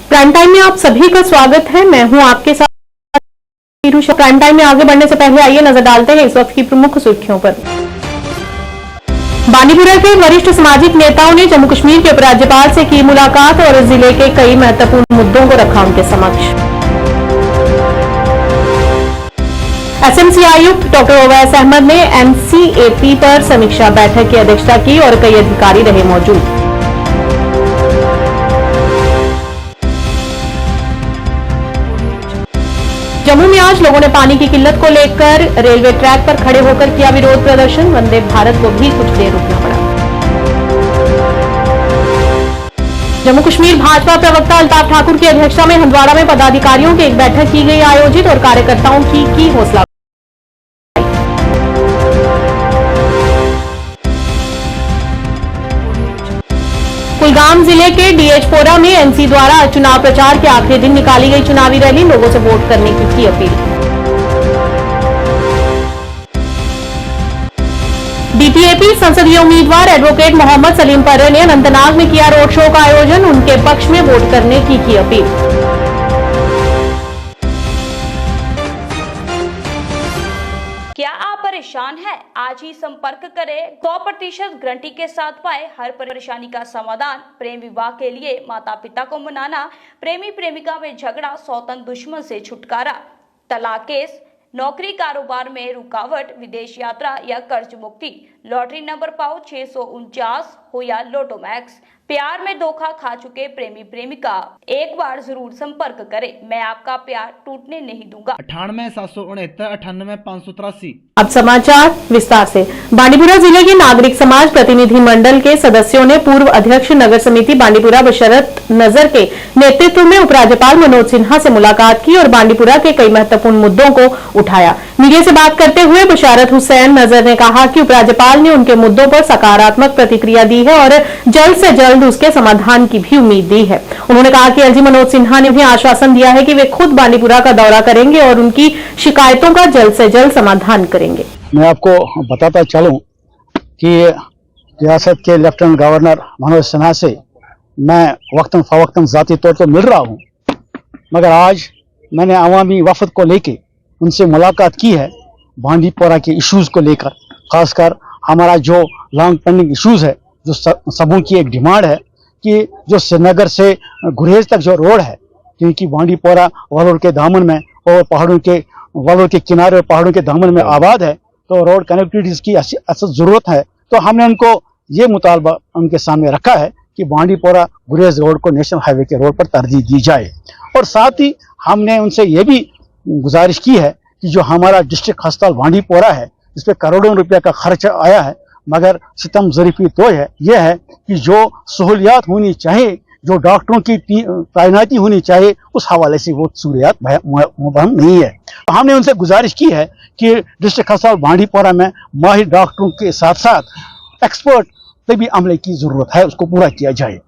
Prime time में आप सभी का स्वागत है। मैं हूं आपके साथ। प्राइम टाइम में आगे बढ़ने से पहले आइए नजर डालते हैं इस वक्त की प्रमुख सुर्खियों पर। बांडीपुरा के वरिष्ठ सामाजिक नेताओं ने जम्मू कश्मीर के उपराज्यपाल से की मुलाकात और जिले के कई महत्वपूर्ण मुद्दों को रखा उनके समक्ष। एसएमसी आयुक्त डॉक्टर ओवैस अहमद ने एनसीएपी पर समीक्षा बैठक की अध्यक्षता की और कई अधिकारी रहे मौजूद। जम्मू में आज लोगों ने पानी की किल्लत को लेकर रेलवे ट्रैक पर खड़े होकर किया विरोध प्रदर्शन। वंदे भारत को भी कुछ देर रुकना पड़ा। जम्मू कश्मीर भाजपा प्रवक्ता अल्ताफ ठाकुर की अध्यक्षता में हंदवाड़ा में पदाधिकारियों की एक बैठक की गई आयोजित और कार्यकर्ताओं की हौसला। कुलगाम जिले के डीएचपोरा में एनसी द्वारा चुनाव प्रचार के आखिरी दिन निकाली गई चुनावी रैली। लोगों से वोट करने की अपील। डीपीएपी संसदीय उम्मीदवार एडवोकेट मोहम्मद सलीम पर्रे ने अनंतनाग में किया रोड शो का आयोजन। उनके पक्ष में वोट करने की अपील। क्या आप परेशान हैं? आज ही संपर्क करें। 100% गारंटी के साथ पाए हर परेशानी का समाधान। प्रेम विवाह के लिए माता पिता को मनाना, प्रेमी प्रेमिका में झगड़ा, सौतन दुश्मन से छुटकारा, तलाक केस, नौकरी कारोबार में रुकावट, विदेश यात्रा या कर्ज मुक्ति, लॉटरी नंबर पाओ 649 हो या लोटो मैक्स, प्यार में धोखा खा चुके प्रेमी प्रेमिका, एक बार जरूर संपर्क करें। मैं आपका प्यार टूटने नहीं दूंगा। 98,769,583। अब समाचार विस्तार से। बांडीपुरा जिले के नागरिक समाज प्रतिनिधि मंडल के सदस्यों ने पूर्व अध्यक्ष नगर समिति बांडीपुरा बशरत नजर के नेतृत्व में उपराज्यपाल मनोज सिन्हा से मुलाकात की और बांडीपुरा के कई महत्वपूर्ण मुद्दों को उठाया। मीडिया से बात करते हुए बशारत हुसैन नजर ने कहा कि उपराज्यपाल ने उनके मुद्दों पर सकारात्मक प्रतिक्रिया दी है और जल्द से जल्द उसके समाधान की भी उम्मीद दी है। उन्होंने कहा कि एलजी मनोज सिन्हा ने भी आश्वासन दिया है कि वे खुद बांडीपुरा का दौरा करेंगे और उनकी शिकायतों का जल्द से जल्द समाधान करेंगे। मैं आपको बताता चलूं कि रियासत के लेफ्टिनेंट गवर्नर मनोज सिन्हा से मैं वक्तन फवक्तन जाती तौर पर मिल रहा हूं, मगर आज मैंने अवामी वफद को लेके उनसे मुलाकात की है बांडीपुरा के इश्यूज़ को लेकर। खासकर हमारा जो लॉन्ग पेंडिंग इश्यूज़ है, जो सबों की एक डिमांड है कि जो श्रीनगर से गुरेज तक जो रोड है, क्योंकि बांडीपुरा वलोर के दामन में और वलोर के किनारे और पहाड़ों के दामन में आबाद है, तो रोड कनेक्टिविटीज़ की असल ज़रूरत है। तो हमने उनको ये मुतालबा उनके सामने रखा है कि बांडीपुरा गुरेज रोड को नेशनल हाईवे के रोड पर तरजीह दी जाए। और साथ ही हमने उनसे ये भी गुजारिश की है कि जो हमारा डिस्ट्रिक्ट अस्पताल बांडीपुरा है, इस पर करोड़ों रुपये का खर्च आया है, मगर सितम ज़रीफ़ी तो यह है कि जो सहूलियात होनी चाहिए, जो डॉक्टरों की तैनाती होनी चाहिए, उस हवाले से वो सहूलियात मुबहम नहीं है। तो हमने उनसे गुजारिश की है कि डिस्ट्रिक्ट अस्पताल बांडीपुरा में माहिर डॉक्टरों के साथ साथ एक्सपर्ट तबी अमले की ज़रूरत है, उसको पूरा किया जाए।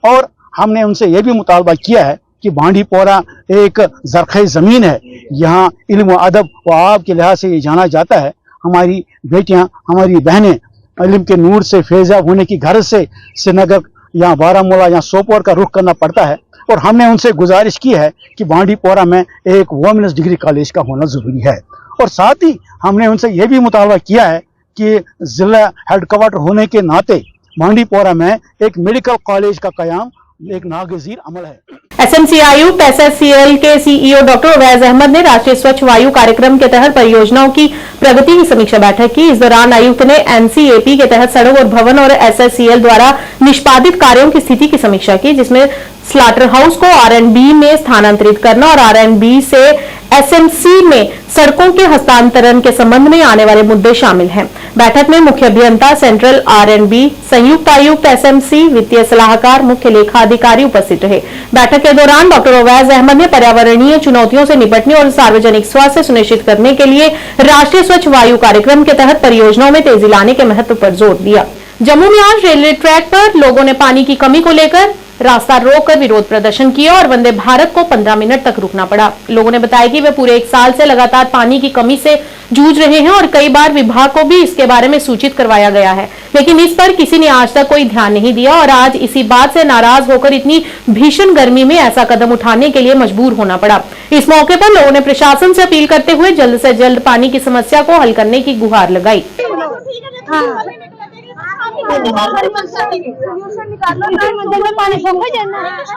और हमने उनसे यह भी मुतालबा किया है कि बांडीपुरा एक ज़रख़ी ज़मीन है, यहाँ इल्म व अदब व आब के लिहाज से ये जाना जाता है। हमारी बेटियाँ, हमारी बहनें इल्म के नूर से फैज़याब होने की गर्ज से श्रीनगर या बारामूला या सोपोर का रुख करना पड़ता है। और हमने उनसे गुजारिश की है कि बांडीपुरा में एक वुमेन्स डिग्री कॉलेज का होना ज़रूरी है। और साथ ही हमने उनसे यह भी मुतालबा किया है कि ज़िला हेडक्वार्टर होने के नाते बांडीपुरा में एक मेडिकल कॉलेज का क़याम एक नागज़ीर अमल है। एसएमसी आयुक्त एसएससीएल के सीईओ डॉक्टर ओवैस अहमद ने राष्ट्रीय स्वच्छ वायु कार्यक्रम के तहत परियोजनाओं की प्रगति की समीक्षा बैठक की। इस दौरान आयुक्त ने एनसीएपी के तहत सड़क और भवन और एसएससीएल द्वारा निष्पादित कार्यों की स्थिति की समीक्षा की, जिसमें स्लाटर हाउस को आरएनबी में स्थानांतरित करना और आरएनबी से एसएमसी में सड़कों के हस्तांतरण के संबंध में आने वाले मुद्दे शामिल हैं। बैठक में मुख्य अभियंता सेंट्रल आरएनबी, संयुक्त आयुक्त एसएमसी, वित्तीय सलाहकार, मुख्य लेखा अधिकारी उपस्थित रहे। बैठक के दौरान डॉक्टर ओवैस अहमद ने पर्यावरणीय चुनौतियों से निपटने और सार्वजनिक स्वास्थ्य सुनिश्चित करने के लिए राष्ट्रीय स्वच्छ वायु कार्यक्रम के तहत परियोजनाओं में तेजी लाने के महत्व पर जोर दिया। जम्मू में आज रेलवे ट्रैक पर लोगों ने पानी की कमी को लेकर रास्ता रोककर विरोध प्रदर्शन किया और वंदे भारत को 15 मिनट तक रुकना पड़ा। लोगों ने बताया कि वे पूरे 1 साल से लगातार पानी की कमी से जूझ रहे हैं और कई बार विभाग को भी इसके बारे में सूचित करवाया गया है, लेकिन इस पर किसी ने आज तक कोई ध्यान नहीं दिया और आज इसी बात से नाराज होकर इतनी भीषण गर्मी में ऐसा कदम उठाने के लिए मजबूर होना पड़ा। इस मौके पर लोगों ने प्रशासन से अपील करते हुए जल्द से जल्द पानी की समस्या को हल करने की गुहार लगाई।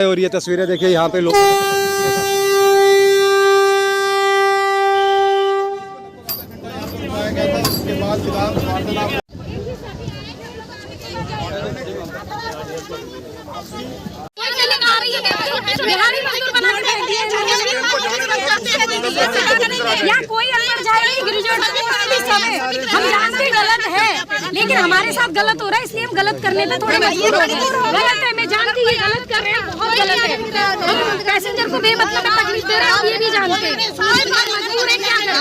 और ये तस्वीरें देखिए, यहाँ पे लोग यहाँ कोई अंदर जाएगी ग्रेजुएट हम जानते गलत है, लेकिन हमारे साथ गलत हो रहा है, इसलिए हम गलत करने पे थोड़े मजबूर हो गए। गलत है, मैं जानती हूँ गलत कर रहे हैं, बहुत गलत है। हम पैसेंजर को बेमतलब तकलीफ दे रहे हैं, ये भी जानते हैं। मजबूर है, क्या करें?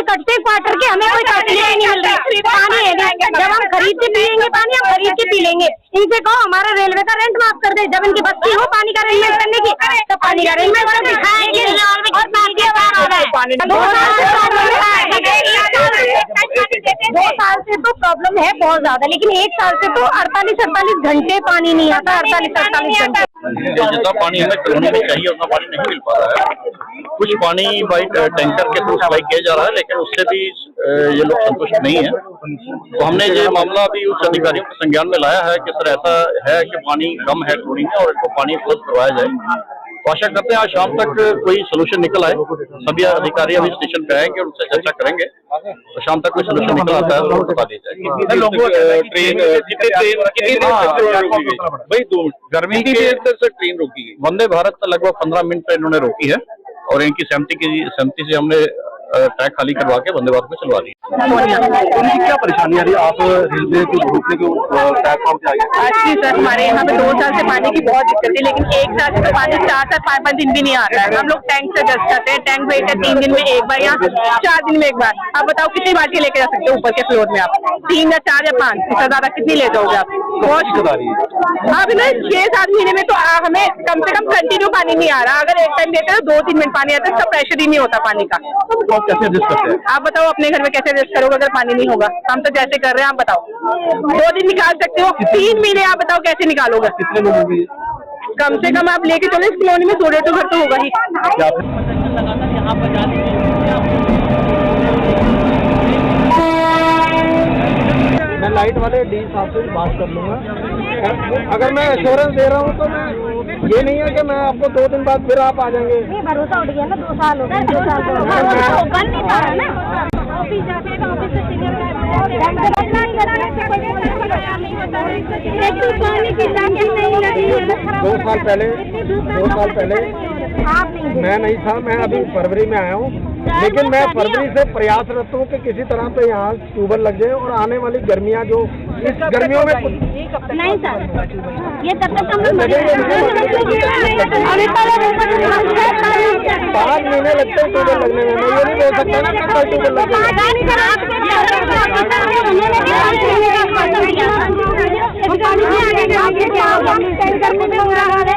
कट्टे क्वार्टर के हमें कोई तकलीफ नहीं मिल रही। पानी है, जब हम खरीद के पियेंगे पानी, हम खरीद के पी लेंगे। इनसे कहो हमारा रेलवे का रेंट माफ कर दे, जब इनकी बस्ती हो पानी का अरेंजमेंट करने की, तो पानी का अरेंजमेंट दिखाएंगे और पानी की आवाज हो रहा है। 2 साल से तो प्रॉब्लम है बहुत ज्यादा, लेकिन 1 साल से तो 48 घंटे पानी नहीं आता। 48 घंटे जितना पानी हमें कॉलोनी में चाहिए उतना पानी नहीं मिल पा रहा है। कुछ पानी बाई टैंकर के थ्रू सप्लाई किया जा रहा है, लेकिन उससे भी ये लोग संतुष्ट नहीं है। तो हमने ये मामला अभी उच्च अधिकारियों के संज्ञान में लाया है कि सर ऐसा है कि पानी कम है कॉलोनी में और इनको पानी उपलब्ध करवाया जाए। तो आशा करते हैं आज शाम तक कोई सोल्यूशन निकल आए। सभी अधिकारी अभी स्टेशन पे आएंगे और उनसे चर्चा करेंगे, तो शाम तक कोई सोल्यूशन निकल आता है तो बता दी जाएगी। गर्मी की देर से ट्रेन रोकी गई। वंदे भारत लगभग 15 मिनट पर इन्होंने रोकी है और इनकी सहमति से हमने ट्रैक खाली करवा के वंदे भारत में चलवा दी। क्या परेशानी आ रही है? आप रेलवे को रोकने के प्लेटफॉर्म पे आए? जी सर, हमारे यहाँ पे 2 साल से पानी की बहुत दिक्कत है, लेकिन 1 साल से तो पानी 4 5 दिन भी नहीं आता है। हम लोग टैंक से जस्ट करते हैं, टैंक भेजते 3 दिन में एक बार, यहाँ 4 दिन में एक बार। आप बताओ कितनी बाल्टी लेके जा सकते हो ऊपर के फ्लोर में? आप 3 या 4 या 5, इससे ज्यादा कितनी ले जाओगे आप? बहुत दिक्कत आ रही है। अब ना 6-7 महीने में तो हमें कम से कम कंटिन्यू पानी नहीं आ रहा। अगर एक टाइम देते तो 2-3 मिनट पानी आता है, इसका प्रेशर ही नहीं होता पानी का। तो आप कैसे एडजस्ट करते हैं? आप बताओ अपने घर में कैसे एडजस्ट करोगे अगर पानी नहीं होगा? हम तो जैसे कर रहे हैं, आप बताओ 2 दिन निकाल सकते हो, 3 महीने आप बताओ कैसे निकालोगे? कितने लोग होंगे? कम से कम आप लेके चलो, इस कॉलोनी में 100 तो घर तो होगा ही। मैं लाइट वाले डी साहब से बात कर लूंगा। अगर मैं एश्योरेंस दे रहा हूँ तो मैं ये नहीं है कि मैं आपको 2 दिन बाद फिर आप आ जाएंगे। भरोसा उठ गया ना, 2 साल हो गए, 2 साल बन नहीं पा रहा ना। ऑफिस जाते हैं, ऑफिस से पानी की टंकी नहीं लगी है। 2 साल पहले मैं नहीं था, मैं अभी फरवरी में आया हूँ, लेकिन मैं फरवरी से प्रयासरत हूँ कि किसी तरह पे यहाँ ट्यूबवेल लग जाए और आने वाली गर्मियाँ जो इस गर्मियों में नहीं सर, ये तब तक हम 5 महीने लगते हैं ट्यूबवेल लगने में। मैं ये नहीं बोल सकता ना कि कल ट्यूबवेल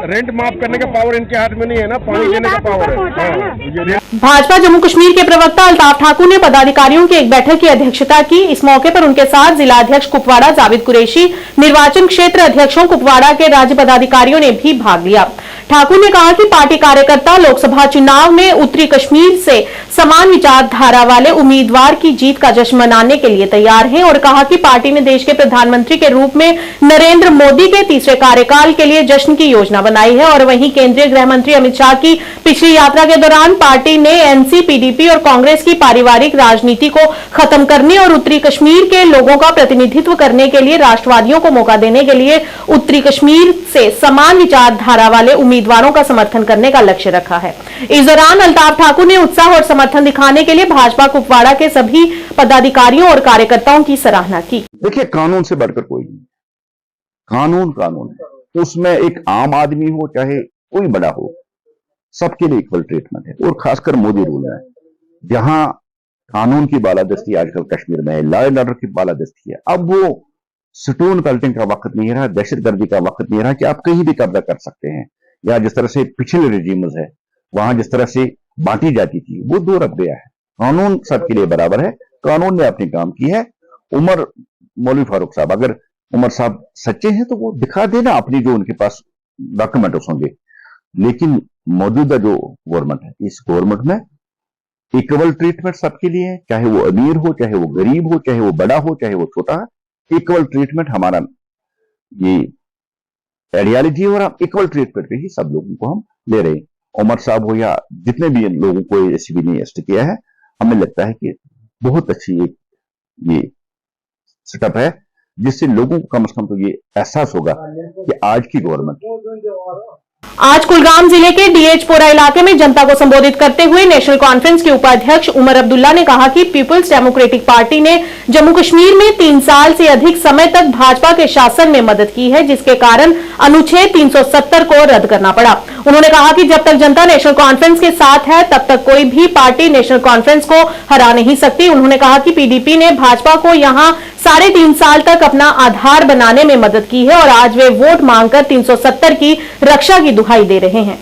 रेंट माफ करने का पावर इनके हाथ में नहीं है ना, पानी देने का पावर है। भाजपा जम्मू कश्मीर के प्रवक्ता अल्ताफ ठाकुर ने पदाधिकारियों की एक बैठक की अध्यक्षता की। इस मौके पर उनके साथ जिला अध्यक्ष कुपवाड़ा जावेद कुरैशी, निर्वाचन क्षेत्र अध्यक्षों कुपवाड़ा के राज्य पदाधिकारियों ने भी भाग लिया। ठाकुर ने कहा कि पार्टी कार्यकर्ता लोकसभा चुनाव में उत्तरी कश्मीर से समान विचारधारा वाले उम्मीदवार की जीत का जश्न मनाने के लिए तैयार हैं और कहा कि पार्टी ने देश के प्रधानमंत्री के रूप में नरेंद्र मोदी के तीसरे कार्यकाल के लिए जश्न की योजना बनाई है। और वहीं केंद्रीय गृह मंत्री अमित शाह की पिछली यात्रा के दौरान पार्टी ने एनसी, पीडीपी और कांग्रेस की पारिवारिक राजनीति को खत्म करने और उत्तरी कश्मीर के लोगों का प्रतिनिधित्व करने के लिए राष्ट्रवादियों को मौका देने के लिए उत्तरी कश्मीर से समान विचारधारा वाले उम्मीदवारों का समर्थन करने का लक्ष्य रखा है। इस दौरान अल्ताफ ठाकुर ने उत्साह और समर्थन दिखाने के लिए भाजपा कुपवाड़ा के सभी पदाधिकारियों और कार्यकर्ताओं की सराहना की। देखिए, कानून से बढ़कर कोई नहीं। कानून है, उसमें एक आम आदमी हो चाहे कोई बड़ा हो, सबके लिए इक्वल ट्रीटमेंट है। और खासकर मोदी रूल है, जहां कानून की बालादस्ती आजकल कश्मीर में है, लॉ एंड ऑर्डर की बालादस्ती है। अब वो स्टोन कल्टिंग का वक्त नहीं रहा, दहशतगर्दी का वक्त नहीं रहा कि आप कहीं भी कब्जा कर सकते हैं, या जिस तरह से पिछले रेजिम्स है वहां जिस तरह से बांटी जाती थी वो दूर अब गया है। कानून सबके लिए बराबर है, कानून ने अपनी काम की है। मौलवी फारूक साहब, अगर उमर साहब सच्चे हैं तो वो दिखा देना अपनी जो उनके पास डॉक्यूमेंट्स होंगे, लेकिन मौजूदा जो गवर्नमेंट है, इस गवर्नमेंट में इक्वल ट्रीटमेंट सबके लिए है, चाहे वो अमीर हो, चाहे वो गरीब हो, चाहे वो बड़ा हो, चाहे वो छोटा है। इक्वल ट्रीटमेंट हमारा ये आइडियोलॉजी है और हम इक्वल ट्रीटमेंट पे ही सब लोगों को हम ले रहे हैं। उमर साहब हो या जितने भी इन लोगों को एसीबी ने अरेस्ट किया है, हमें लगता है कि बहुत अच्छी एक ये सेटअप है, जिससे लोगों को कम से कम तो ये एहसास होगा कि आज की गवर्नमेंट। आज कुलगाम जिले के डीएचपोरा इलाके में जनता को संबोधित करते हुए नेशनल कॉन्फ्रेंस के उपाध्यक्ष उमर अब्दुल्ला ने कहा कि पीपल्स डेमोक्रेटिक पार्टी ने जम्मू कश्मीर में 3 साल से अधिक समय तक भाजपा के शासन में मदद की है, जिसके कारण अनुच्छेद 370 को रद्द करना पड़ा। उन्होंने कहा कि जब तक जनता नेशनल कॉन्फ्रेंस के साथ है तब तक कोई भी पार्टी नेशनल कॉन्फ्रेंस को हरा नहीं सकती। उन्होंने कहा कि पीडीपी ने भाजपा को यहां 3.5 साल तक अपना आधार बनाने में मदद की है और आज वे वोट मांगकर 370 की रक्षा की दुहाई दे रहे हैं।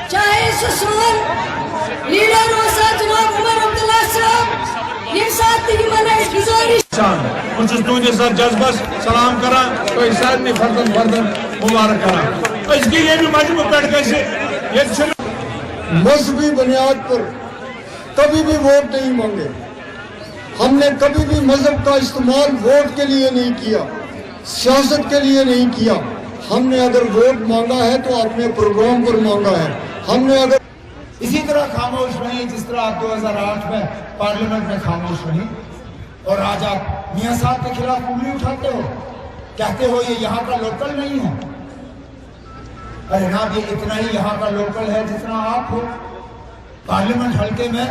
चाहे लीडर जनाब उमर अब्दुल्ला साहब जज्बस सलाम करा तो सारे फर्दन मुबारक करा मजहबी बुनियाद पर कभी भी वोट नहीं मांगे। हमने कभी भी मजहब का इस्तेमाल वोट के लिए नहीं किया, सियासत के लिए नहीं किया। हमने अगर वोट मांगा है तो अपने प्रोग्राम पर मांगा है। हमने अगर इसी तरह खामोश रही जिस तरह आप 2008 में पार्लियामेंट में खामोश रही, और आज आप मियां साहब के खिलाफ उंगली उठाते हो, कहते हो ये यहाँ का लोकल नहीं है। अरे ना, ये इतना ही यहाँ का लोकल है जितना आप हो। पार्लियामेंट हल्के में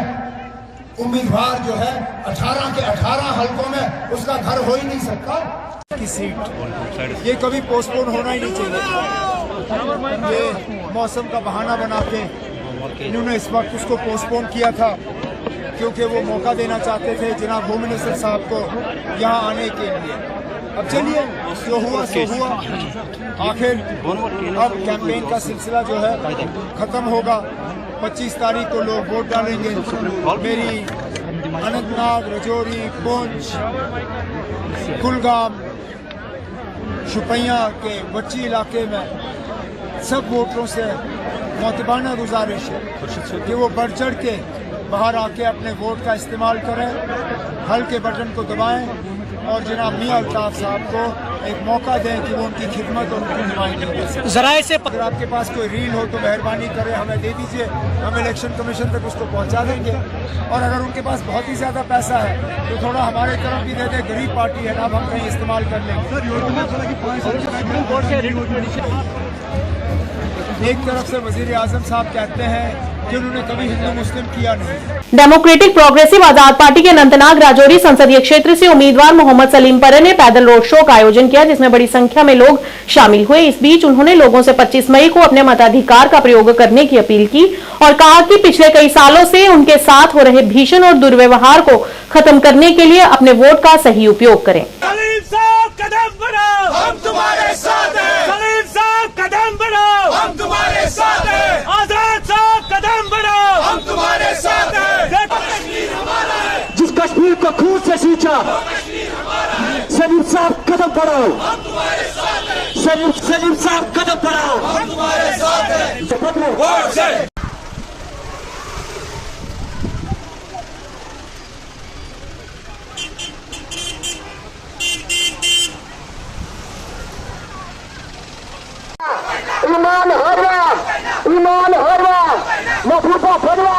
उम्मीदवार जो है 18 के 18 हल्कों में उसका घर हो ही नहीं सकता की सीट। ये कभी पोस्टपोन होना ही नहीं चाहिए। ये मौसम का बहाना बना के इन्होंने इस वक्त उसको पोस्टपोन किया था, क्योंकि वो मौका देना चाहते थे जनाब होम मिनिस्टर साहब को यहाँ आने के लिए। अब चलिए, जो हुआ सो हुआ। आखिर अब कैंपेन का सिलसिला जो है ख़त्म होगा। 25 तारीख को लोग वोट डालेंगे। मेरी अनंतनाग, रजौरी, पुंछ, कुलगाम, शुपिया के बच्ची इलाके में सब वोटरों से मोतबाना गुजारिश है कि वो बढ़ चढ़ के बाहर आके अपने वोट का इस्तेमाल करें, हल्के बटन को दबाएं और जनाब मियां अल्ताफ साहब को एक मौका दें कि वो उनकी खिदमत और उनकी नुमाइंदगी कर सकें। जराए से अगर आपके पास कोई रील हो तो मेहरबानी करें हमें दे दीजिए, हम इलेक्शन कमीशन तक उसको पहुंचा देंगे। और अगर उनके पास बहुत ही ज़्यादा पैसा है तो थोड़ा हमारे तरफ भी दे दें, गरीब पार्टी है ना, हम कहीं इस्तेमाल कर लेंगे। एक तरफ से वजीर आजम साहब कहते हैं कि उन्होंने कभी हिंदू मुस्लिम किया नहीं। डेमोक्रेटिक प्रोग्रेसिव आजाद पार्टी के अनंतनाग राजौरी संसदीय क्षेत्र से उम्मीदवार मोहम्मद सलीम परे ने पैदल रोड शो का आयोजन किया, जिसमें बड़ी संख्या में लोग शामिल हुए। इस बीच उन्होंने लोगों से 25 मई को अपने मताधिकार का प्रयोग करने की अपील की और कहा कि पिछले कई सालों से उनके साथ हो रहे भीषण और दुर्व्यवहार को खत्म करने के लिए अपने वोट का सही उपयोग करें। सलीम साहब कदम बढ़ाओ, हम तुम्हारे साथ हैं। सलीम साहब कदम बढ़ाओ, हम तुम्हारे साथ हैं। आजाद साहब कदम बढ़ाओ, हम तुम्हारे साथ हैं। कश्मीर हमारा है, जिस कश्मीर को खून से सींचा, सलीम साहब कदम बढ़ाओ, हम तुम्हारे साथ हैं। सलीम साहब कदम बढ़ाओ, हम तुम्हारे साथ हैं। वोट से ईमान हरवा, ईमान हरवा, महबूबा फरवा,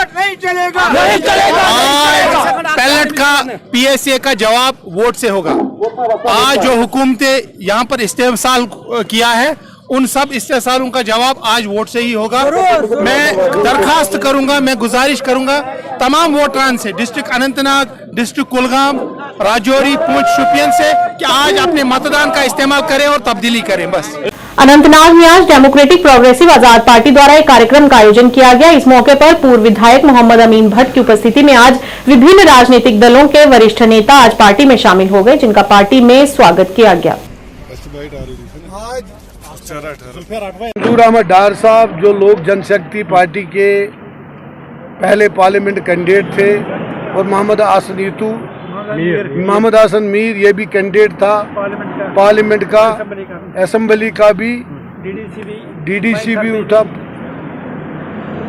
नहीं चलेगा, नहीं चलेगा। पैलेट का पीएसए का जवाब वोट से होगा। आज जो हुकूमतें यहाँ पर इस्तेमाल किया है उन सब इस्तेमालों का जवाब आज वोट से ही होगा। मैं दरखास्त करूंगा, मैं गुजारिश करूंगा तमाम वोटरान से, डिस्ट्रिक्ट अनंतनाग, डिस्ट्रिक्ट कुलगाम, राजौरी, पूंछ, शोपियन से कि आज अपने मतदान का इस्तेमाल करें और तब्दीली करें। बस अनंतनाग में आज डेमोक्रेटिक प्रोग्रेसिव आजाद पार्टी द्वारा एक कार्यक्रम का आयोजन किया गया। इस मौके पर पूर्व विधायक मोहम्मद अमीन भट्ट की उपस्थिति में आज विभिन्न राजनीतिक दलों के वरिष्ठ नेता आज पार्टी में शामिल हो गए, जिनका पार्टी में स्वागत किया गया। मंजूर अहमद डार साहब जो लोक जनशक्ति पार्टी के पहले पार्लियामेंट कैंडिडेट थे, और मोहम्मद हसन मीर ये भी कैंडिडेट था पार्लियामेंट का, असेंबली का भी, डीडीसी भी उठा,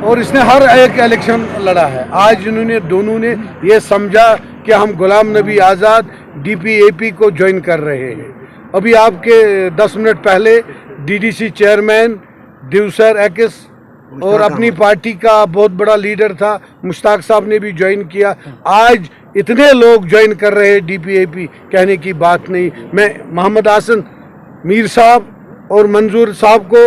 और इसने हर एक इलेक्शन लड़ा है। आज इन्होंने दोनों ने ये समझा कि हम गुलाम नबी आज़ाद डीपीएपी को ज्वाइन कर रहे हैं। अभी आपके 10 मिनट पहले डीडीसी चेयरमैन दिवसर एक्स और अपनी पार्टी का बहुत बड़ा लीडर था मुश्ताक साहब ने भी ज्वाइन किया। आज इतने लोग ज्वाइन कर रहे हैं डीपीएपी, कहने की बात नहीं। मैं मोहम्मद हसन मीर साहब और मंजूर साहब को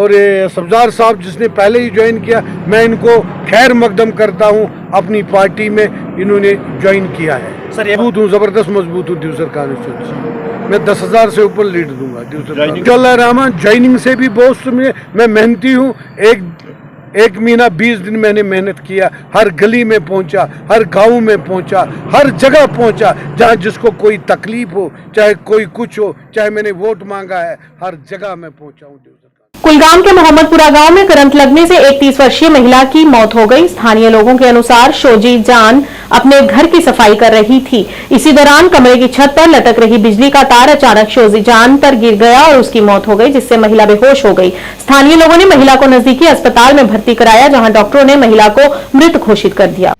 और सब्जार साहब जिसने पहले ही ज्वाइन किया, मैं इनको खैर मकदम करता हूं। अपनी पार्टी में इन्होंने ज्वाइन किया है। मजबूत हूँ, जबरदस्त मजबूत हूँ। दिवसर कॉन्स्टिट्यूंसी मैं 10,000 से ऊपर लीड दूंगा। इंशाअल्लाह रहमान ज्वाइनिंग से भी बहुत सुनिए, मैं मेहनती हूँ। एक महीना 20 दिन मैंने मेहनत किया, हर गली में पहुंचा, हर गांव में पहुंचा, हर जगह पहुंचा जहां जिसको कोई तकलीफ हो, चाहे कोई कुछ हो, चाहे मैंने वोट मांगा है, हर जगह मैं पहुंचा हूँ। कुलगाम के मोहम्मदपुरा गांव में करंट लगने से एक 30 वर्षीय महिला की मौत हो गई। स्थानीय लोगों के अनुसार शोजी जान अपने घर की सफाई कर रही थी। इसी दौरान कमरे की छत पर लटक रही बिजली का तार अचानक शोजी जान पर गिर गया और उसकी मौत हो गई, जिससे महिला बेहोश हो गई। स्थानीय लोगों ने महिला को नजदीकी अस्पताल में भर्ती कराया, जहां डॉक्टरों ने महिला को मृत घोषित कर दिया।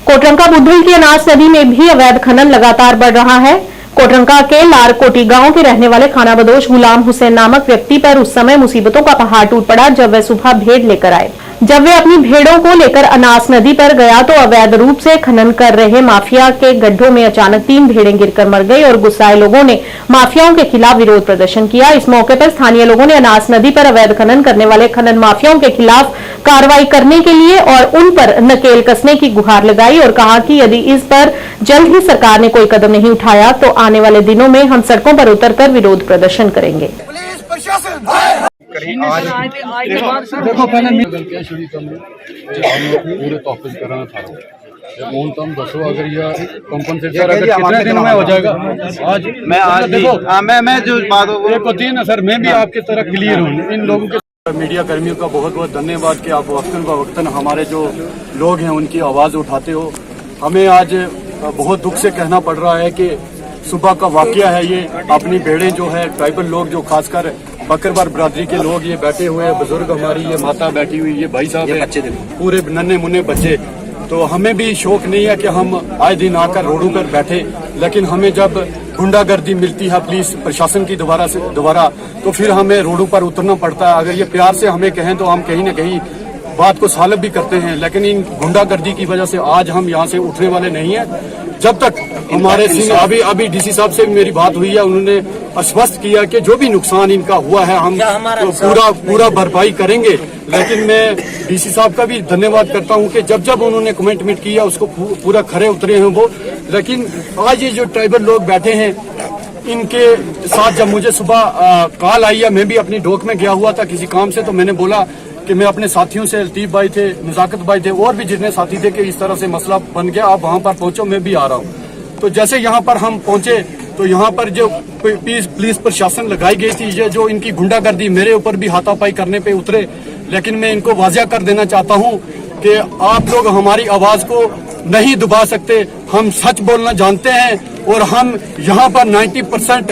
कोटरंका बुद्धुल की अनास नदी में भी अवैध खनन लगातार बढ़ रहा है। कोटरंका के लारकोटी गांव के रहने वाले खानाबदोश गुलाम हुसैन नामक व्यक्ति पर उस समय मुसीबतों का पहाड़ टूट पड़ा जब वे सुबह भेड़ लेकर आए। जब वे अपनी भेड़ों को लेकर अनास नदी पर गया तो अवैध रूप से खनन कर रहे माफिया के गड्ढों में अचानक 3 भेड़ें गिरकर मर गई और गुस्साए लोगों ने माफियाओं के खिलाफ विरोध प्रदर्शन किया। इस मौके पर स्थानीय लोगों ने अनास नदी पर अवैध खनन करने वाले खनन माफियाओं के खिलाफ कार्रवाई करने के लिए और उन पर नकेल कसने की गुहार लगाई और कहा कि यदि इस पर जल्द ही सरकार ने कोई कदम नहीं उठाया तो आने वाले दिनों में हम सड़कों पर उतरकर विरोध प्रदर्शन करेंगे। देखो पहले गलतियां पूरे तहफुज़ करना था, न्यूनतम 10 अगर यह कंपनसेशन कितने दिन में हो जाएगा। आज देखो मैं जो बात पता है ना सर, मैं भी आपकी तरह क्लियर हूँ। इन लोगों के मीडिया कर्मियों का बहुत बहुत धन्यवाद कि आप वक्तन हमारे जो लोग हैं उनकी आवाज़ उठाते हो। हमें आज बहुत दुख से कहना पड़ रहा है कि सुबह का वाकया है ये। अपनी भेड़ें जो है ट्राइबल लोग जो खासकर बकरवाल बिरादरी के लोग ये बैठे हुए हैं, बुजुर्ग हमारी ये माता बैठी हुई, ये भाई साहब है, पूरे नन्हे मुन्ने बच्चे। तो हमें भी शौक नहीं है कि हम आए दिन आकर रोडों पर बैठे, लेकिन हमें जब गुंडागर्दी मिलती है पुलिस प्रशासन की दोबारा तो फिर हमें रोडों पर उतरना पड़ता है। अगर ये प्यार से हमें कहें तो हम कहीं न कहीं बात को सालब भी करते हैं, लेकिन इन गुंडागर्दी की वजह से आज हम यहाँ से उठने वाले नहीं हैं। जब तक हमारे अभी डीसी साहब से मेरी बात हुई है, उन्होंने आश्वस्त किया कि जो भी नुकसान इनका हुआ है हम तो पूरा भरपाई करेंगे। लेकिन मैं डीसी साहब का भी धन्यवाद करता हूं कि जब उन्होंने कमिटमेंट किया उसको पूरा खरे उतरे हैं वो। लेकिन आज ये जो ट्राइबल लोग बैठे हैं इनके साथ जब मुझे सुबह कॉल आई है, मैं भी अपनी डोक में गया हुआ था किसी काम से, तो मैंने बोला कि मैं अपने साथियों से, लतीफ भाई थे, नजाकत भाई थे और भी जितने साथी थे कि इस तरह से मसला बन गया, आप वहां पर पहुंचो, मैं भी आ रहा हूं। तो जैसे यहाँ पर हम पहुंचे तो यहाँ पर जो पुलिस प्रशासन लगाई गई थी, ये जो इनकी गुंडागर्दी मेरे ऊपर भी हाथापाई करने पे उतरे। लेकिन मैं इनको वाजिया कर देना चाहता हूँ कि आप लोग हमारी आवाज को नहीं दबा सकते। हम सच बोलना जानते हैं और हम यहाँ पर 90%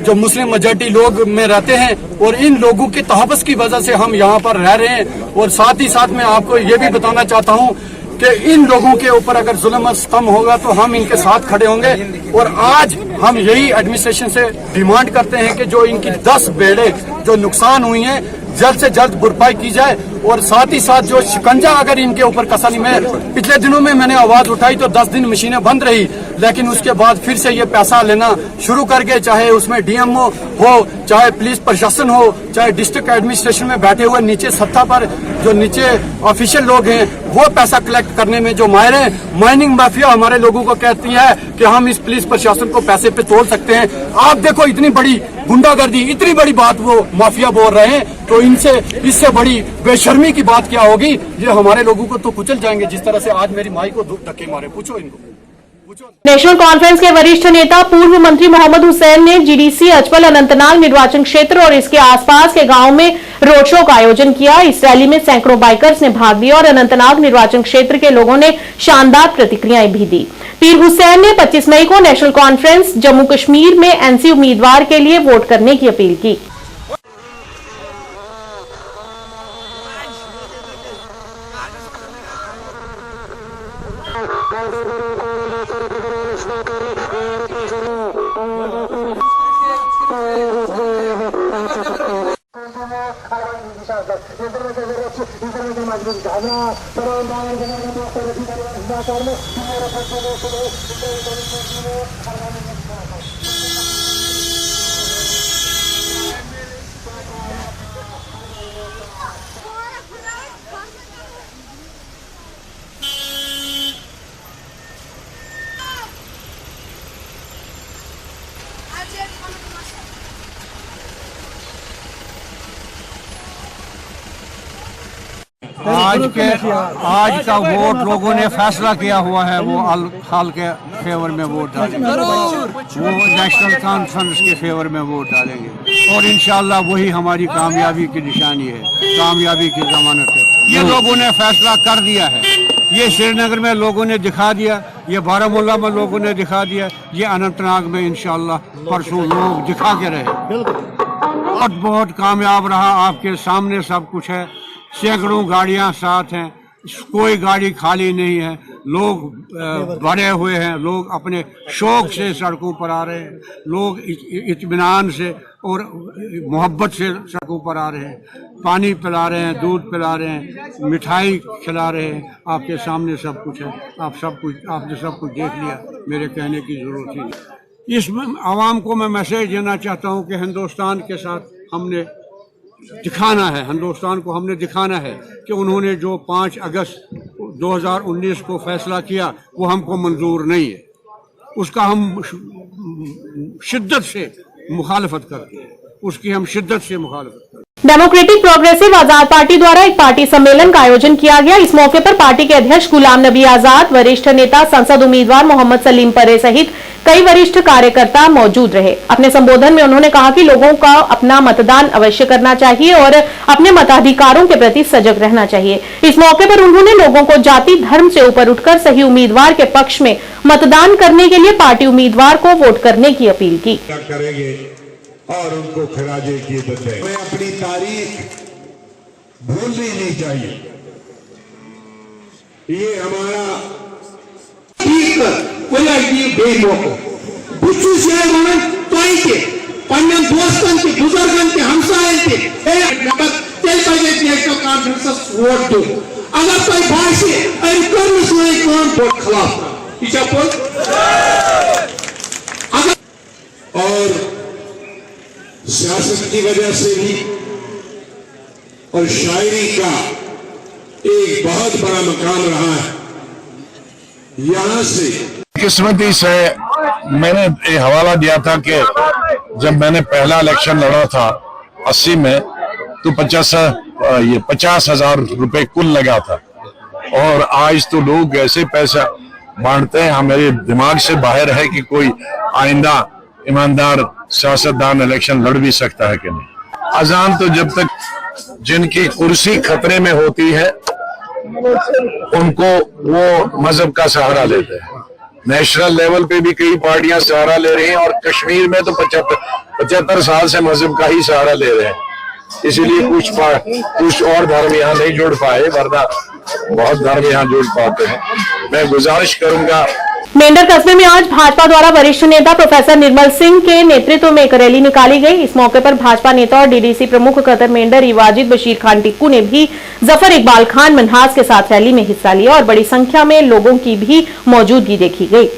जो मुस्लिम मेजॉरिटी लोग में रहते हैं और इन लोगों की तहफ़्फ़ुज़ की वजह से हम यहाँ पर रह रहे हैं। और साथ ही साथ मैं आपको ये भी बताना चाहता हूँ कि इन लोगों के ऊपर अगर जुल्म स्तम होगा तो हम इनके साथ खड़े होंगे। और आज हम यही एडमिनिस्ट्रेशन से डिमांड करते हैं कि जो इनकी 10 बेड़े जो नुकसान हुई हैं जल्द से जल्द भरपाई की जाए। और साथ ही साथ जो शिकंजा अगर इनके ऊपर कसा नहीं, मैं पिछले दिनों में मैंने आवाज उठाई तो 10 दिन मशीनें बंद रही, लेकिन उसके बाद फिर से ये पैसा लेना शुरू कर गए, चाहे उसमें डीएमओ हो, चाहे पुलिस प्रशासन हो, चाहे डिस्ट्रिक्ट एडमिनिस्ट्रेशन में बैठे हुए नीचे सत्ता पर जो नीचे ऑफिशियल लोग हैं वो पैसा कलेक्ट करने में जो माहिर हैं। माइनिंग माफिया हमारे लोगों को कहती है कि हम इस पुलिस प्रशासन को पैसे पे तोल सकते हैं। आप देखो इतनी बड़ी गुंडागर्दी, इतनी बड़ी बात वो माफिया बोल रहे हैं, तो इनसे इससे बड़ी बेशर्मी की बात क्या होगी। ये हमारे लोगों को तो कुचल जाएंगे जिस तरह से आज मेरी माई को धक्के मारे। पूछो इनको। नेशनल कॉन्फ्रेंस के वरिष्ठ नेता पूर्व मंत्री मोहम्मद हुसैन ने जीडीसी अजपल अनंतनाग निर्वाचन क्षेत्र और इसके आसपास के गांव में रोड शो का आयोजन किया। इस रैली में सैकड़ों बाइकर्स ने भाग लिया और अनंतनाग निर्वाचन क्षेत्र के लोगों ने शानदार प्रतिक्रियाएं भी दी। पीर हुसैन ने 25 मई को नेशनल कॉन्फ्रेंस जम्मू कश्मीर में एनसी उम्मीदवार के लिए वोट करने की अपील की। आज का वोट लोगों ने फैसला किया हुआ है, वो हाल के फेवर में वोट डालेंगे, वो नेशनल कॉन्फ्रेंस के फेवर में वोट डालेंगे और इंशाल्लाह वही हमारी कामयाबी की निशानी है, कामयाबी की जमानत है। ये लोगों ने फैसला कर दिया है, ये श्रीनगर में लोगों ने दिखा दिया, ये बारामूला में लोगों ने दिखा दिया, ये अनंतनाग में इंशाल्लाह परसों लोग दिखा के रहे। बहुत कामयाब रहा, आपके सामने सब कुछ है, सैकड़ों गाड़ियां साथ हैं, कोई गाड़ी खाली नहीं है, लोग भरे हुए हैं, लोग अपने शौक से सड़कों पर आ रहे हैं, लोग इत्मीनान से और मोहब्बत से सड़कों पर आ रहे हैं, पानी पिला रहे हैं, दूध पिला रहे हैं, मिठाई खिला रहे हैं। आपके सामने सब कुछ है, आपने सब कुछ देख लिया, मेरे कहने की जरूरत ही नहीं। इस आवाम को मैं मैसेज देना चाहता हूँ कि हिंदुस्तान के साथ हमने दिखाना है, हिंदुस्तान को हमने दिखाना है कि उन्होंने जो 5 अगस्त 2019 को फैसला किया वो हमको मंजूर नहीं है, उसका हम शिद्दत से मुखालफत करते हैं, उसकी हम शिद्दत से मुखालफत करते हैं। डेमोक्रेटिक प्रोग्रेसिव आजाद पार्टी द्वारा एक पार्टी सम्मेलन का आयोजन किया गया। इस मौके पर पार्टी के अध्यक्ष गुलाम नबी आजाद, वरिष्ठ नेता संसद उम्मीदवार मोहम्मद सलीम परे सहित कई वरिष्ठ कार्यकर्ता मौजूद रहे। अपने संबोधन में उन्होंने कहा कि लोगों का अपना मतदान अवश्य करना चाहिए और अपने मताधिकारों के प्रति सजग रहना चाहिए। इस मौके पर उन्होंने लोगों को जाति धर्म से ऊपर उठकर सही उम्मीदवार के पक्ष में मतदान करने के लिए पार्टी उम्मीदवार को वोट करने की अपील की। और उनको खराजे कीमत है। हमें अपनी तारीख भूलनी नहीं चाहिए। ये हमारा दोस्तन के बुजुर्गन के हमसायन के नेशनल कॉन्फ्रेंस वोट दो। अगर कोई भाषे खिलाफ और सियासत की वजह से भी और शायरी का एक बहुत बड़ा मकाम रहा है। यहाँ से किस्मती से मैंने ये हवाला दिया था कि जब मैंने पहला इलेक्शन लड़ा था 80 में तो 50,000 रुपए कुल लगा था और आज तो लोग ऐसे पैसा बांटते हैं, मेरे दिमाग से बाहर है कि कोई आइंदा ईमानदार सियासतदान इलेक्शन लड़ भी सकता है कि नहीं। अजान तो जब तक जिनकी कुर्सी खतरे में होती है उनको वो मजहब का सहारा लेते हैं। नेशनल लेवल पे भी कई पार्टियां सहारा ले रही हैं और कश्मीर में तो 75 साल से मजहब का ही सहारा ले रहे हैं। इसीलिए कुछ और धर्म यहाँ नहीं जुड़ पाए, वरना बहुत धर्म यहाँ जुड़ पाते हैं। मैं गुजारिश करूंगा। मेंढर कस्बे में आज भाजपा द्वारा वरिष्ठ नेता प्रोफेसर निर्मल सिंह के नेतृत्व में एक रैली निकाली गई। इस मौके पर भाजपा नेता और डीडीसी प्रमुख कतर मेंढर वाजिद बशीर खान टिक्कू ने भी जफर इकबाल खान मनहास के साथ रैली में हिस्सा लिया और बड़ी संख्या में लोगों की भी मौजूदगी देखी गई।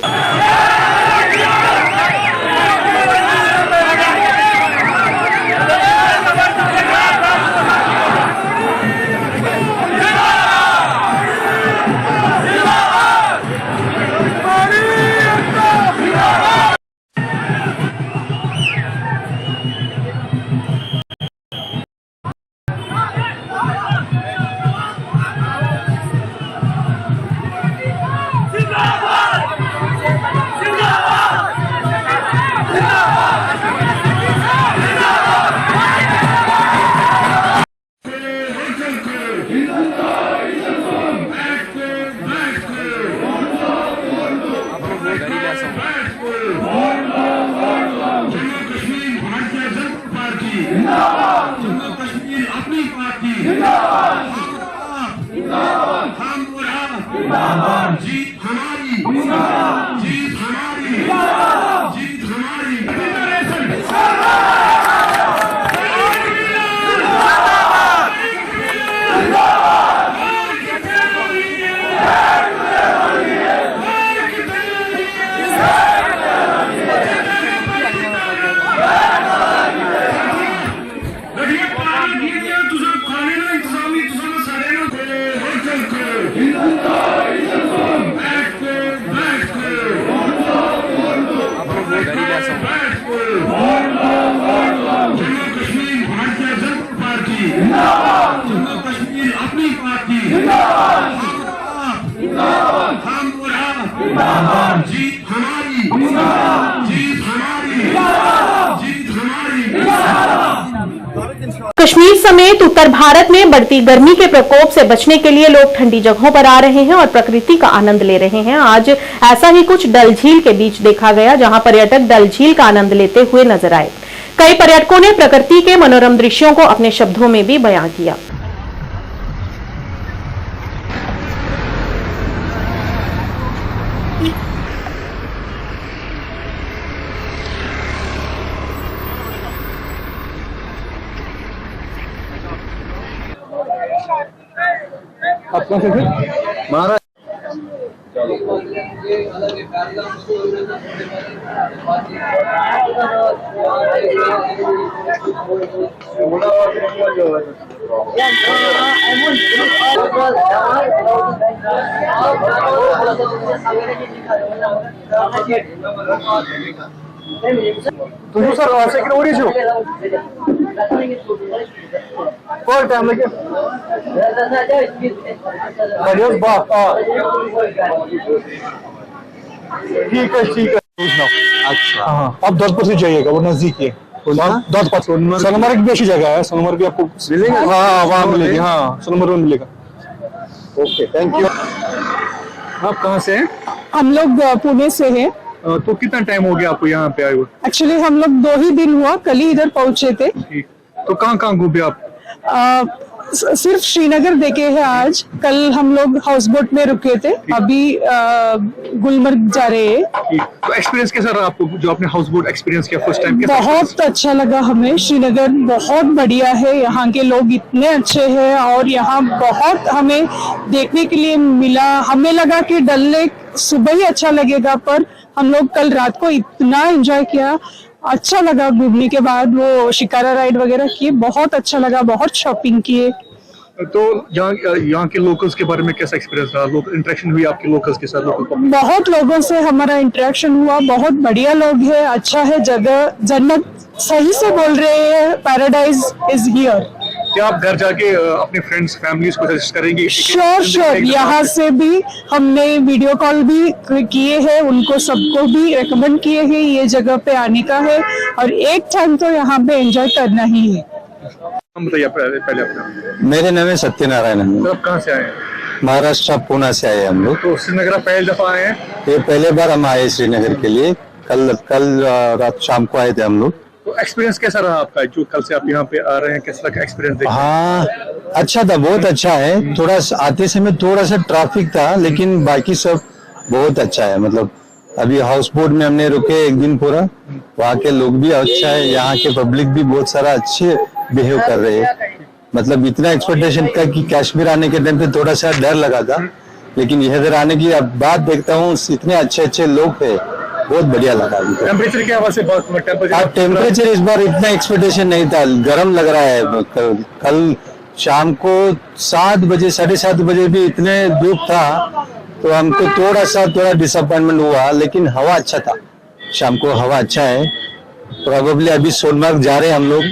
कश्मीर समेत उत्तर भारत में बढ़ती गर्मी के प्रकोप से बचने के लिए लोग ठंडी जगहों पर आ रहे हैं और प्रकृति का आनंद ले रहे हैं। आज ऐसा ही कुछ डल झील के बीच देखा गया, जहां पर्यटक डल झील का आनंद लेते हुए नजर आए। कई पर्यटकों ने प्रकृति के मनोरम दृश्यों को अपने शब्दों में भी बयां किया। आप कौन से थे? महाराज। तुझे सर और से किलो जो कौन टाइम लगे बढ़िया बात। ठीक है अच्छा हाँ आप 10 परसेंट जाइएगा, वो नजदीक है 10 परसेंट। सोनमर्ग भी अच्छी जगह है, सोनमर्ग भी आपको मिलेगा। हाँ वहाँ मिलेगी, हाँ सोनमर्ग में मिलेगा। Okay thank you. आप कहाँ से हैं? हम लोग पुणे से हैं। तो कितना टाइम हो गया आपको यहाँ पे आए हुए? एक्चुअली हम लोग 2 ही दिन हुआ, कल ही इधर पहुंचे थे। तो कहाँ घूमे आप? सिर्फ श्रीनगर देखे हैं आज। कल हम लोग हाउस बोट में रुके थे, अभी गुलमर्ग जा रहे हैं। तो एक्सपीरियंस कैसा रहा आपको, जो आपने हाउस बोट एक्सपीरियंस किया फर्स्ट टाइम? बहुत अच्छा लगा हमें। श्रीनगर बहुत बढ़िया है, यहाँ के लोग इतने अच्छे हैं और यहाँ बहुत हमें देखने के लिए मिला। हमें लगा कि डल लेक सुबह ही अच्छा लगेगा, पर हम लोग कल रात को इतना एंजॉय किया, अच्छा लगा। घूमने के बाद वो शिकारा राइड वगैरह किए, बहुत अच्छा लगा, बहुत शॉपिंग किए। तो यहाँ के लोकल्स के बारे में कैसा एक्सपीरियंस रहा? इंटरेक्शन हुई आपके लोकल्स के साथ? बहुत लोगों से हमारा इंटरेक्शन हुआ, बहुत बढ़िया लोग हैं, अच्छा है जगह, जन्नत सही से बोल रहे हैं, पैराडाइज इज हियर। क्या आप घर जाके अपने फ्रेंड्स फैमिलीज को सजेस्ट करेंगे? श्योर यहाँ से भी हमने वीडियो कॉल भी किए हैं, उनको सबको भी रेकमेंड किए हैं ये जगह पे आने का है और एक टाइम तो यहाँ पे एंजॉय करना ही है। हम बताइए पहले अपना। मेरे नाम है सत्यनारायण। आप कहाँ से आए हैं? महाराष्ट्र पुणे से आए हम लोग। तो श्रीनगर पहली दफा आए हैं? ये पहले बार हम आए श्रीनगर के लिए। कल रात शाम को आए थे हम लोग। तो एक्सपीरियंस कैसा रहा आपका, जो कल से आप यहाँ पे आ रहे हैं, कैसा लगा एक्सपीरियंस देखा? हाँ अच्छा था, बहुत अच्छा है। थोड़ा आते समय थोड़ा सा ट्रैफिक था, लेकिन बाकी सब बहुत अच्छा है। मतलब अभी हाउस बोट में हमने रुके एक दिन पूरा, वहाँ के लोग भी अच्छा है, यहाँ के पब्लिक भी बहुत सारा अच्छे बिहेव कर रहे हैं। मतलब इतना एक्सपेक्टेशन का कि कश्मीर आने के टाइम पे थोड़ा सा डर लगा था, लेकिन इधर आने की अब बात देखता हूँ, इतने अच्छे अच्छे लोग है, बहुत बढ़िया लगा। टेम्परेचर क्या वैसे? टेम्परेचर इस बार इतना एक्सपेक्टेशन नहीं था, गर्म लग रहा है। कल शाम को 7 बजे 7:30 बजे भी इतने धूप था, तो हमको थोड़ा डिसअपॉइंटमेंट हुआ, लेकिन हवा अच्छा था। शाम को हवा अच्छा है। प्रोबेबली अभी सोनमर्ग जा रहे हैं हम लोग,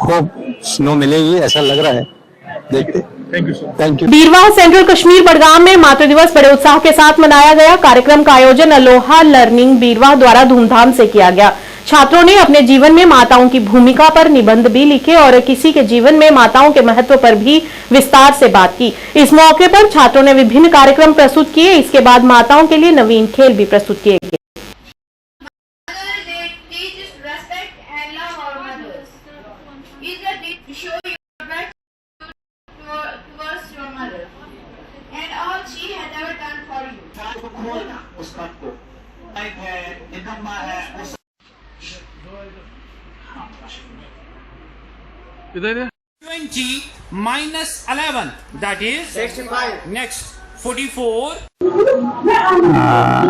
होप स्नो मिलेगी ऐसा लग रहा है, देखते। Thank you. Beerwah central Kashmir Budgam में मातृ दिवस बड़े उत्साह के साथ मनाया गया। कार्यक्रम का आयोजन अलोहा लर्निंग बीरवाह द्वारा धूमधाम से किया गया। छात्रों ने अपने जीवन में माताओं की भूमिका पर निबंध भी लिखे और किसी के जीवन में माताओं के महत्व पर भी विस्तार से बात की। इस मौके पर छात्रों ने विभिन्न कार्यक्रम प्रस्तुत किए। इसके बाद माताओं के लिए नवीन खेल भी प्रस्तुत किए गए। -20 -11 that is 65. Next 44.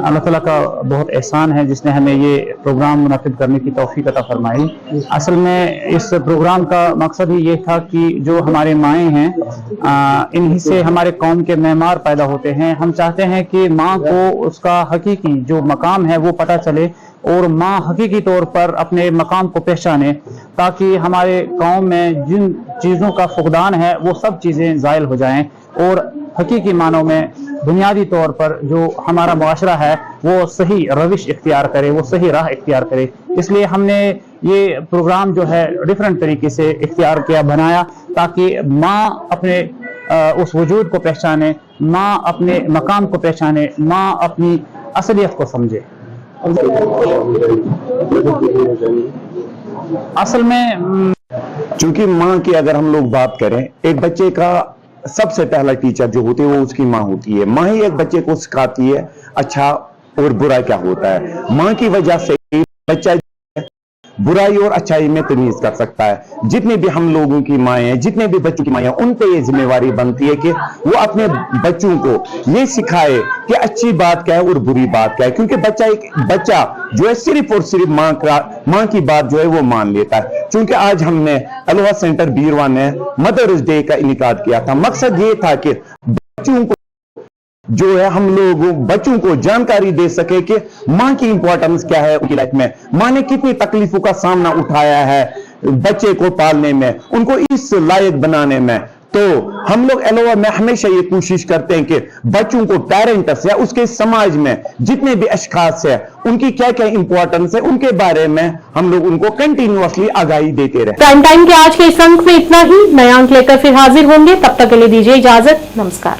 अल्लाह ताला का बहुत एहसान है जिसने हमें ये प्रोग्राम मुनक़िद करने की तौफ़ीक़ अता फरमाई। असल में इस प्रोग्राम का मकसद ही ये था कि जो हमारे माएँ हैं, इन्हीं से हमारे कौम के मेमार पैदा होते हैं। हम चाहते हैं कि माँ को उसका हकीकी जो मकाम है वो पता चले और माँ हकीकी तौर पर अपने मकाम को पहचाने, ताकि हमारे कौम में जिन चीज़ों का फुक़दान है वो सब चीज़ें ज़ायल हो जाएं और हकीकी मानों में बुनियादी तौर पर जो हमारा मुआशरा है वो सही रविश इख्तियार करे, वो सही राह इख्तियार करे। इसलिए हमने ये प्रोग्राम जो है डिफरेंट तरीके से इख्तियार किया, बनाया, ताकि माँ अपने उस वजूद को पहचाने, माँ अपने मकाम को पहचाने, माँ अपनी असलियत को समझे। असल में चूंकि माँ की अगर हम लोग बात करें, एक बच्चे का सबसे पहला टीचर जो होती है वो उसकी माँ होती है। माँ ही एक बच्चे को सिखाती है अच्छा और बुरा क्या होता है। माँ की वजह से बच्चा बुराई और अच्छाई में तमीज कर सकता है। जितने भी हम लोगों की माएँ हैं, जितने भी बच्चों की माएँ हैं, उन पे ये जिम्मेवारी बनती है कि वो अपने बच्चों को ये सिखाए कि अच्छी बात क्या है और बुरी बात क्या है। क्योंकि बच्चा जो है सिर्फ और सिर्फ माँ की बात जो है वो मान लेता है। क्योंकि आज हमने अलोहा सेंटर बीरवाह ने मदर्स डे का इनेकाद किया था। मकसद ये था कि बच्चों को जो है हम लोग बच्चों को जानकारी दे सके कि माँ की इंपॉर्टेंस क्या है उनकी लाइफ में, माँ ने कितनी तकलीफों का सामना उठाया है बच्चे को पालने में, उनको इस लायक बनाने में। तो हम लोग अलोहा में हमेशा ये कोशिश करते हैं कि बच्चों को पेरेंट्स या उसके समाज में जितने भी अशखास है उनकी क्या क्या इंपॉर्टेंस है उनके बारे में हम लोग उनको कंटिन्यूअसली आगाही देते रहे। प्राइम टाइम के आज के इस अंक में इतना ही। नया अंक लेकर फिर हाजिर होंगे, तब तक के लिए दीजिए इजाजत। नमस्कार।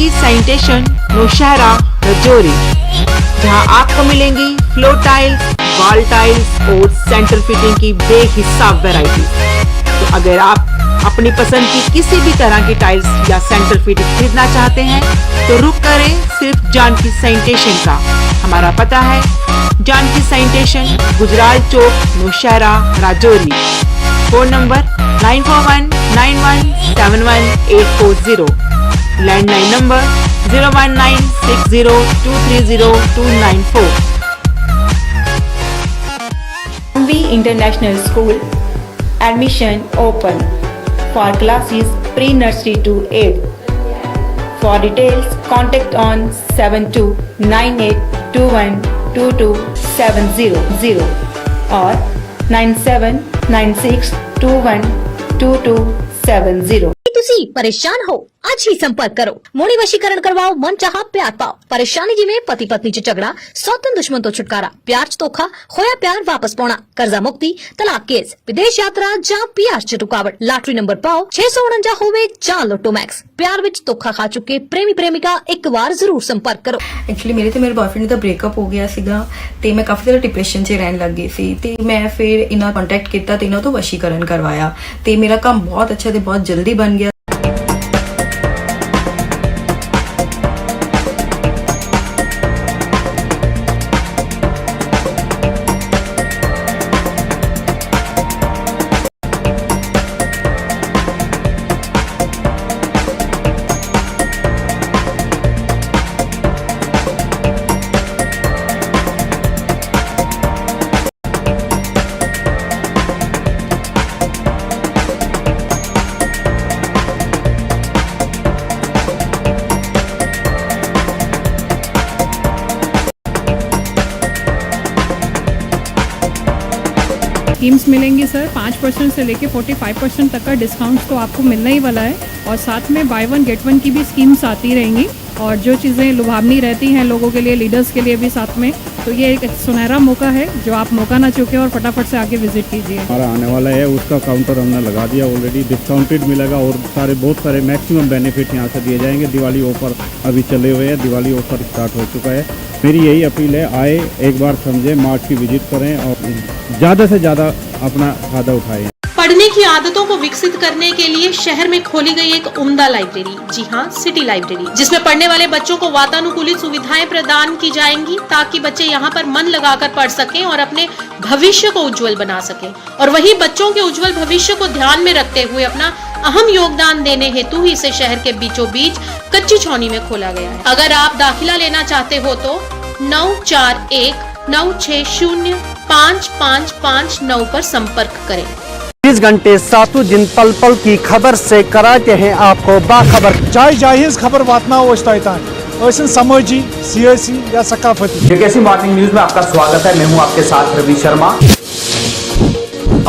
जानकी सैनिटेशन नौशहरा रजौरी, जहां आपको मिलेंगी फ्लोर टाइल्स, वॉल टाइल्स और सेंटर फिटिंग की बेहिसाब वैरायटी। तो अगर आप अपनी पसंद की किसी भी तरह की टाइल्स या सेंटर फिटिंग खरीदना चाहते हैं तो रुक करें सिर्फ जानकी सैनिटेशन का। हमारा पता है Janki sanitation, Gujral Chowk, Naushera, Rajouri. Phone number 9419171840, landline number 01960230294। MV International School admission open for classes pre-nursery to 8th. For details, contact on 7298212270 or 9796212270। ਤੁਸੀਂ ਪਰੇਸ਼ਾਨ ਹੋ ਅੱਜ ਹੀ ਸੰਪਰਕ ਕਰੋ। ਮੋਣੀ ਵਸ਼ੀਕਰਨ ਕਰਵਾਓ, ਮਨ ਚਾਹਾ ਪਿਆਰ ਪਾਓ। ਪਰੇਸ਼ਾਨੀ ਜਿਵੇਂ ਪਤੀ ਪਤਨੀ ਚ ਝਗੜਾ, ਸੌਤਨ ਦੁਸ਼ਮਣ ਤੋਂ ਛੁਟਕਾਰਾ, ਪਿਆਰ ਚ ਧੋਖਾ, ਹੋਇਆ ਪਿਆਰ ਵਾਪਸ ਪਾਉਣਾ, ਕਰਜ਼ਾ ਮੁਕਤੀ, ਤਲਾਕ ਕੇਸ, ਵਿਦੇਸ਼ ਯਾਤਰਾ ਜਾਂ ਪਿਆਰ ਚ ਰੁਕਾਵਟ। ਲਾਟਰੀ ਨੰਬਰ ਪਾਓ 649 ਹੋਵੇ ਜਾਂ ਲੋਟੋ ਮੈਕਸ। ਪਿਆਰ ਵਿੱਚ ਧੋਖਾ ਖਾ ਚੁੱਕੇ ਪ੍ਰੇਮੀ ਪ੍ਰੇਮਿਕਾ ਇੱਕ ਵਾਰ ਜ਼ਰੂਰ ਸੰਪਰਕ ਕਰੋ। ਐਕਚੁਅਲੀ ਮੇਰੇ ਤੇ ਮੇਰੇ ਬॉयਫ੍ਰੈਂਡ ਦਾ ਬ੍ਰੇਕਅਪ ਹੋ ਗਿਆ ਸੀਗਾ ਤੇ ਮੈਂ ਕਾਫੀ ਜ਼ਿਆਦਾ ਡਿਪਰੈਸ਼ਨ 'ਚ ਰਹਿਣ ਲੱਗ ਗਈ ਸੀ ਤੇ ਮੈਂ ਫਿਰ ਇਹਨਾਂ ਕੰਟੈਕਟ ਕੀਤਾ ਤੇ ਇਹਨਾਂ ਤੋਂ ਵਸ਼ੀਕਰਨ ਕਰਵਾਇਆ ਤੇ ਮੇਰਾ ਕੰਮ ਬਹੁਤ ਅੱਛਾ ਤੇ ਬਹੁਤ ਜਲਦੀ ਬਣ ਗਿਆ। स्कीम्स मिलेंगी सर। 5% से लेके 45% तक का डिस्काउंट तो आपको मिलने ही वाला है और साथ में बाय वन गेट वन की भी स्कीम्स आती रहेंगी और जो चीज़ें लुभावनी रहती हैं लोगों के लिए, लीडर्स के लिए भी साथ में, तो ये एक सुनहरा मौका है जो आप मौका ना चूकें और फटाफट से आके विजिट कीजिए। हमारा आने वाला है उसका काउंटर हमने लगा दिया ऑलरेडी, डिस्काउंटेड मिलेगा और बहुत सारे मैक्सिमम बेनिफिट यहाँ से दिए जाएंगे। दिवाली ऑफर अभी चले हुए हैं, दिवाली ऑफर स्टार्ट हो चुका है। मेरी यही अपील है, आए एक बार समझें, मार्च की विजिट करें और ज़्यादा से ज़्यादा अपना फायदा उठाएं। पढ़ने की आदतों को विकसित करने के लिए शहर में खोली गई एक उम्दा लाइब्रेरी, जी हाँ, सिटी लाइब्रेरी, जिसमें पढ़ने वाले बच्चों को वातानुकूलित सुविधाएं प्रदान की जाएंगी ताकि बच्चे यहाँ पर मन लगाकर पढ़ सकें और अपने भविष्य को उज्जवल बना सकें। और वही बच्चों के उज्जवल भविष्य को ध्यान में रखते हुए अपना अहम योगदान देने हेतु ही इसे शहर के बीचों बीच कच्ची छावनी में खोला गया है। अगर आप दाखिला लेना चाहते हो तो 9419605559 पर संपर्क करें। 20 घंटे सातों दिन पल पल की खबर से कराते हैं आपको बाखबर। चाहे जाहिज खबर वातनाओ समाजी, सियासी या सकाफती। जेकेसी मॉर्निंग न्यूज में आपका स्वागत है। मैं हूं आपके साथ रवि शर्मा।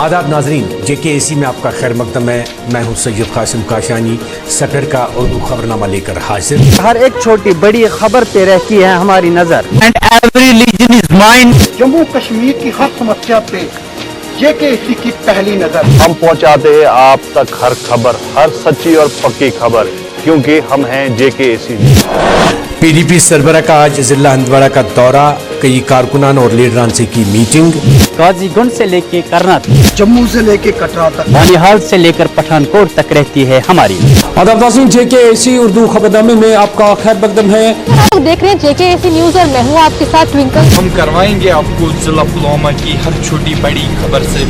आदाब नाजरीन, जेकेसी में आपका खैर मकदम है। मैं हूं सैयद कासिम काशानी, सटर का उर्दू खबरनामा लेकर हाजिर। हर एक छोटी बड़ी खबर पे रहती है हमारी नजर। And every region is mine. Jammu Kashmir की हर समस्या पे जेकेसी की पहली नजर। हम पहुंचाते हैं आप तक हर खबर, हर सच्ची और पक्की खबर, क्योंकि हम हैं जेकेसी। पीडीपी सरबरा का आज जिला हंदवाड़ा का दौरा, कई कारकुनान और लीडरान से की मीटिंग। गाजीगुंड से लेके करनाल, जम्मू से लेके कटरा तक, बानिहाल से लेकर पठानकोट तक रहती है हमारी। आदाब नाज़रीन, जेकेसी उर्दू खबरनामे में आपका खैर मकदम है। आप देख रहे हैं जेकेसी न्यूज और मैं हूँ आपके साथ ट्विंकल। हम करवाएंगे आपको जिला पुलवामा की हर छोटी बड़ी खबर से